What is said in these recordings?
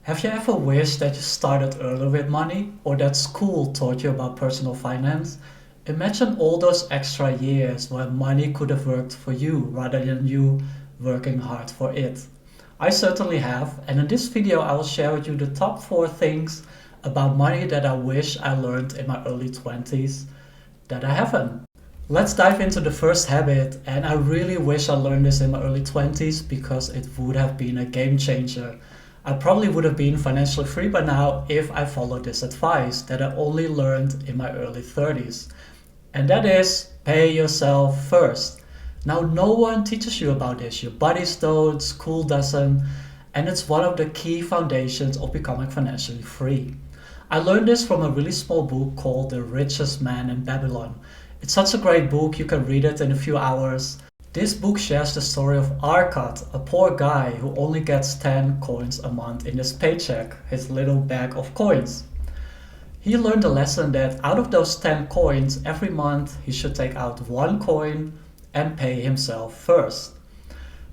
Have you ever wished that you started earlier with money or that school taught you about personal finance? Imagine all those extra years where money could have worked for you rather than you working hard for it. I certainly have, and in this video I will share with you the top 4 things about money that I wish I learned in my early 20s that I haven't. Let's dive into the first habit, and I really wish I learned this in my early 20s because it would have been a game changer. I probably would have been financially free by now if I followed this advice that I only learned in my early 30s. And that is pay yourself first. Now, no one teaches you about this. Your buddies don't, school doesn't, and it's one of the key foundations of becoming financially free. I learned this from a really small book called The Richest Man in Babylon. It's such a great book, you can read it in a few hours. This book shares the story of Arcot, a poor guy who only gets 10 coins a month in his paycheck, his little bag of coins. He learned a lesson that out of those 10 coins, every month he should take out 1 coin and pay himself first.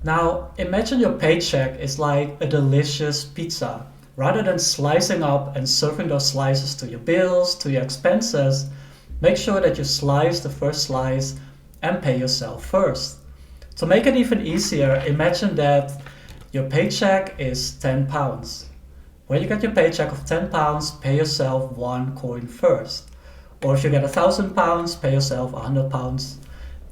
Now, imagine your paycheck is like a delicious pizza. Rather than slicing up and serving those slices to your bills, to your expenses, make sure that you slice the first slice and pay yourself first. To make it even easier, imagine that your paycheck is £10. When you get your paycheck of £10, pay yourself 1 coin first. Or if you get £1,000, pay yourself £100.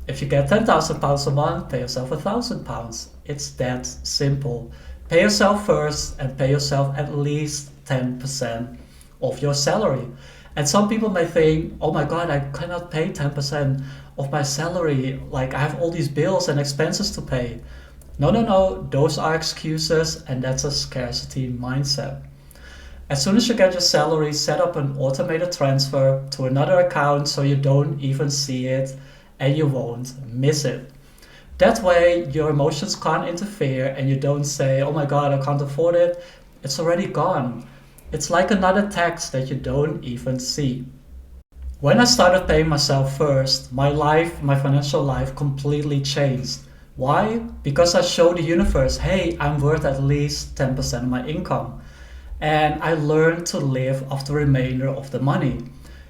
If you get £10,000 a month, pay yourself £1,000. It's that simple. Pay yourself first and pay yourself at least 10% of your salary. And some people may think, oh my God, I cannot pay 10% of my salary. Like I have all these bills and expenses to pay. No, those are excuses, and that's a scarcity mindset. As soon as you get your salary, set up an automated transfer to another account so you don't even see it and you won't miss it. That way your emotions can't interfere and you don't say, oh my God, I can't afford it. It's already gone. It's like another tax that you don't even see. When I started paying myself first, my financial life completely changed. Why? Because I showed the universe, hey, I'm worth at least 10% of my income. And I learned to live off the remainder of the money.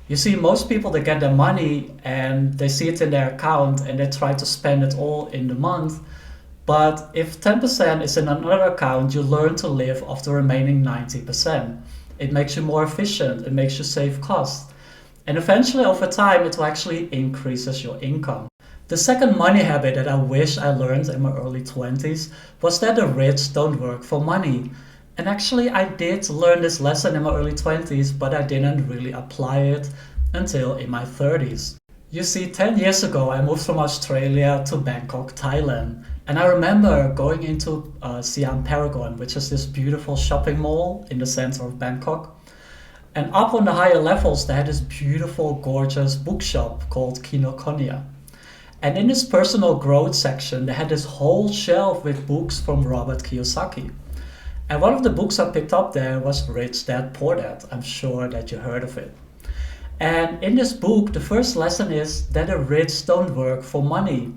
You see, most people, they get their money and they see it in their account and they try to spend it all in the month. But if 10% is in another account, you learn to live off the remaining 90%. It makes you more efficient, it makes you save costs. And eventually over time, it will actually increases your income. The second money habit that I wish I learned in my early 20s was that the rich don't work for money. And actually I did learn this lesson in my early 20s, but I didn't really apply it until in my 30s. You see, 10 years ago, I moved from Australia to Bangkok, Thailand. And I remember going into Siam Paragon, which is this beautiful shopping mall in the center of Bangkok. And up on the higher levels, they had this beautiful, gorgeous bookshop called Kinokuniya. And in this personal growth section, they had this whole shelf with books from Robert Kiyosaki. And one of the books I picked up there was Rich Dad Poor Dad. I'm sure that you heard of it. And in this book, the first lesson is that the rich don't work for money.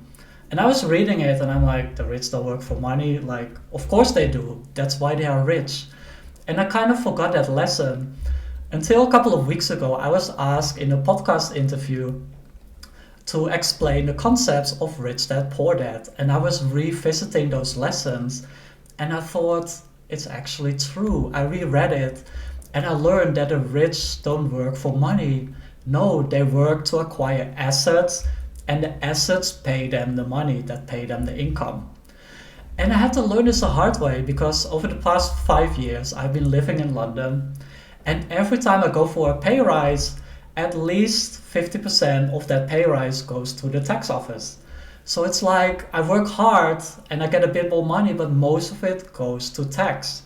And I was reading it and I'm like, the rich don't work for money? Like, of course they do. That's why they are rich. And I kind of forgot that lesson until a couple of weeks ago. I was asked in a podcast interview to explain the concepts of Rich Dad Poor Dad. And I was revisiting those lessons and I thought, it's actually true. I reread it and I learned that the rich don't work for money. No, they work to acquire assets, and the assets pay them the money, that pay them the income. And I had to learn this the hard way because over the past 5 years, I've been living in London. And every time I go for a pay rise, at least 50% of that pay rise goes to the tax office. So it's like I work hard and I get a bit more money, but most of it goes to tax.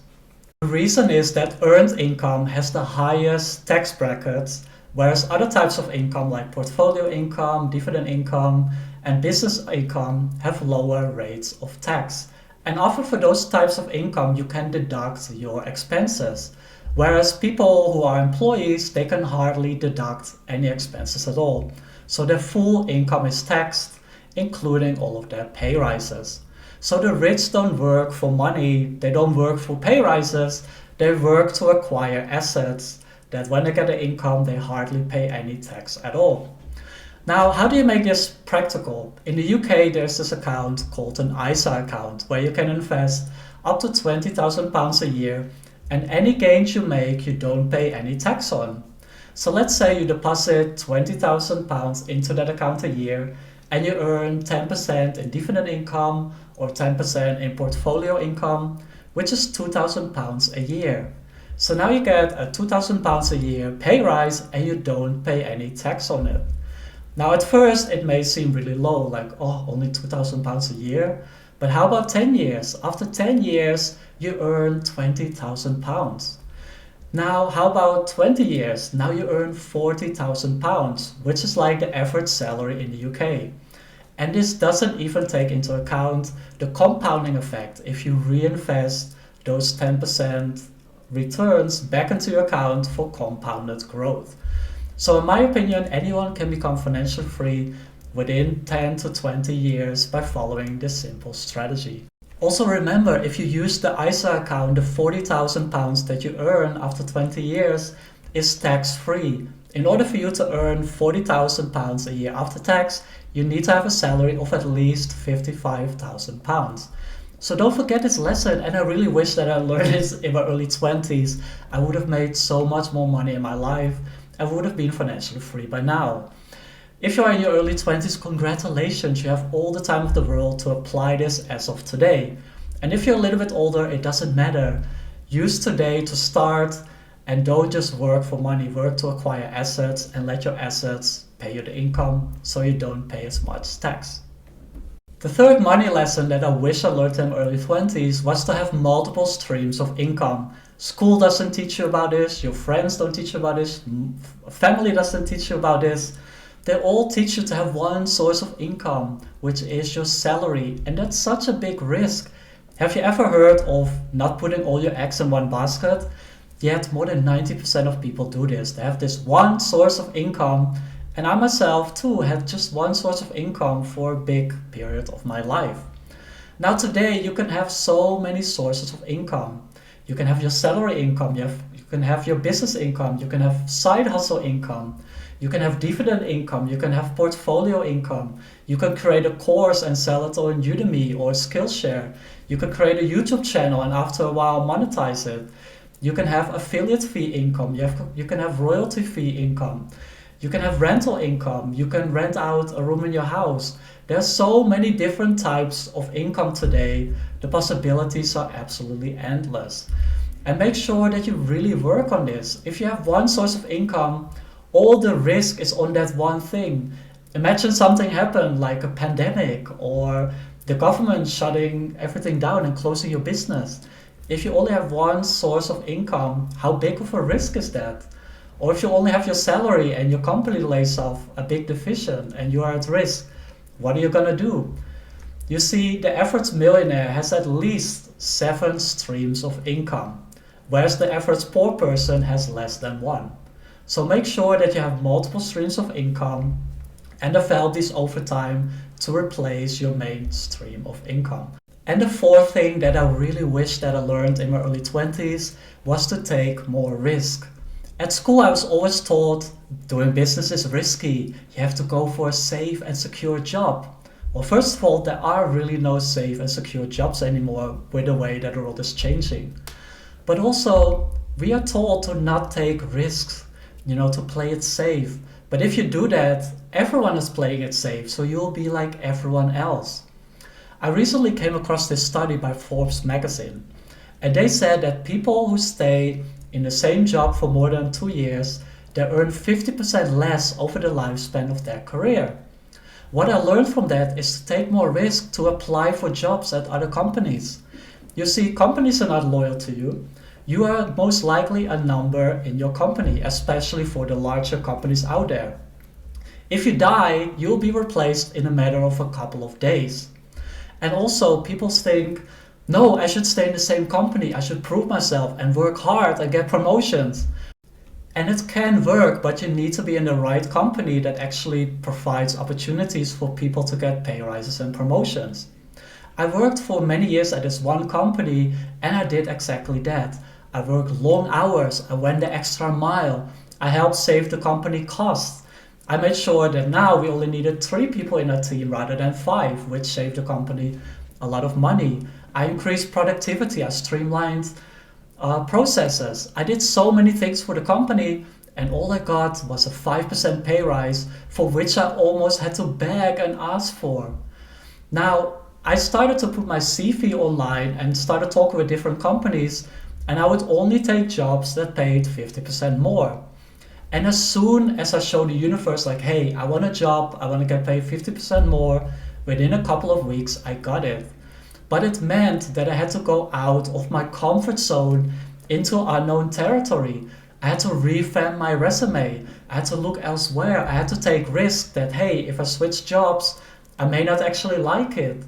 The reason is that earned income has the highest tax brackets, whereas other types of income like portfolio income, dividend income, and business income have lower rates of tax. And often for those types of income, you can deduct your expenses. Whereas people who are employees, they can hardly deduct any expenses at all. So their full income is taxed, including all of their pay rises. So the rich don't work for money, they don't work for pay rises, They work to acquire assets that when they get the income, they hardly pay any tax at all. Now, how do you make this practical? In the UK, there's this account called an ACCA account where you can invest up to £20,000 a year, and any gains you make, you don't pay any tax on. So let's say you deposit £20,000 into that account a year and you earn 10% in dividend income or 10% in portfolio income, which is £2,000 a year. So now you get a £2,000 a year pay rise and you don't pay any tax on it. Now at first it may seem really low, like, oh, only £2,000 a year. But how about 10 years? After 10 years, you earn £20,000. Now, how about 20 years? Now you earn £40,000, which is like the average salary in the UK. And this doesn't even take into account the compounding effect if you reinvest those 10% returns back into your account for compounded growth. So in my opinion, anyone can become financially free within 10 to 20 years by following this simple strategy. Also remember, if you use the ISA account, the £40,000 that you earn after 20 years is tax-free. In order for you to earn £40,000 a year after tax, you need to have a salary of at least £55,000. So don't forget this lesson, and I really wish that I learned this in my early 20s. I would have made so much more money in my life. I would have been financially free by now. If you are in your early 20s, congratulations, you have all the time of the world to apply this as of today. And if you're a little bit older, it doesn't matter. Use today to start, and don't just work for money, work to acquire assets and let your assets pay you the income so you don't pay as much tax. The third money lesson that I wish I learned in my early 20s was to have multiple streams of income. School doesn't teach you about this, your friends don't teach you about this, family doesn't teach you about this. They all teach you to have one source of income, which is your salary, and that's such a big risk. Have you ever heard of not putting all your eggs in one basket? Yet more than 90% of people do this. They have this one source of income, and I myself too had just one source of income for a big period of my life. Now today you can have so many sources of income. You can have your salary income, you can have your business income, you can have side hustle income, you can have dividend income, you can have portfolio income, you can create a course and sell it on Udemy or Skillshare, you can create a YouTube channel and after a while monetize it. You can have affiliate fee income, you can have royalty fee income, you can have rental income, you can rent out a room in your house. There's so many different types of income today, the possibilities are absolutely endless. And make sure that you really work on this. If you have one source of income, all the risk is on that one thing. Imagine something happened like a pandemic or the government shutting everything down and closing your business. If you only have one source of income, how big of a risk is that? Or if you only have your salary and your company lays off a big division and you are at risk, what are you gonna do? You see, the average millionaire has at least 7 streams of income, whereas the average poor person has less than 1. So make sure that you have multiple streams of income and develop these over time to replace your main stream of income. And the fourth thing that I really wish that I learned in my early 20s was to take more risk. At school I was always taught doing business is risky, you have to go for a safe and secure job. Well, first of all, there are really no safe and secure jobs anymore with the way that the world is changing. But also, we are told to not take risks, to play it safe. But if you do that, everyone is playing it safe, so you'll be like everyone else. I recently came across this study by Forbes magazine, and they said that people who stay in the same job for more than 2 years, they earn 50% less over the lifespan of their career. What I learned from that is to take more risk, to apply for jobs at other companies. You see, companies are not loyal to you. You are most likely a number in your company, especially for the larger companies out there. If you die, you'll be replaced in a matter of a couple of days. And also, people think, no, I should stay in the same company, I should prove myself and work hard and get promotions. And it can work, but you need to be in the right company that actually provides opportunities for people to get pay rises and promotions. I worked for many years at this one company and I did exactly that. I worked long hours. I went the extra mile. I helped save the company costs. I made sure that now we only needed 3 people in our team rather than 5, which saved the company a lot of money. I increased productivity. I streamlined processes. I did so many things for the company, and all I got was a 5% pay rise, for which I almost had to beg and ask for. Now, I started to put my CV online and started talking with different companies, and I would only take jobs that paid 50% more. And as soon as I showed the universe, like, hey, I want a job, I want to get paid 50% more, within a couple of weeks, I got it. But it meant that I had to go out of my comfort zone into unknown territory. I had to revamp my resume. I had to look elsewhere. I had to take risks that, hey, if I switch jobs, I may not actually like it.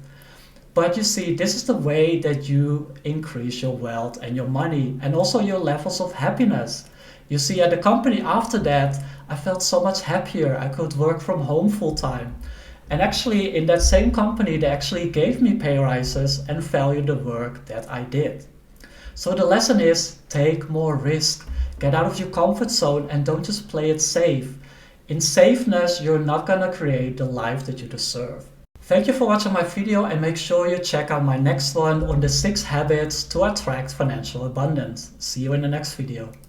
But you see, this is the way that you increase your wealth and your money and also your levels of happiness. You see, at the company after that, I felt so much happier. I could work from home full time. And actually, in that same company, they actually gave me pay rises and valued the work that I did. So the lesson is, take more risk. Get out of your comfort zone and don't just play it safe. In safeness, you're not gonna create the life that you deserve. Thank you for watching my video, and make sure you check out my next one on the 6 habits to attract financial abundance. See you in the next video.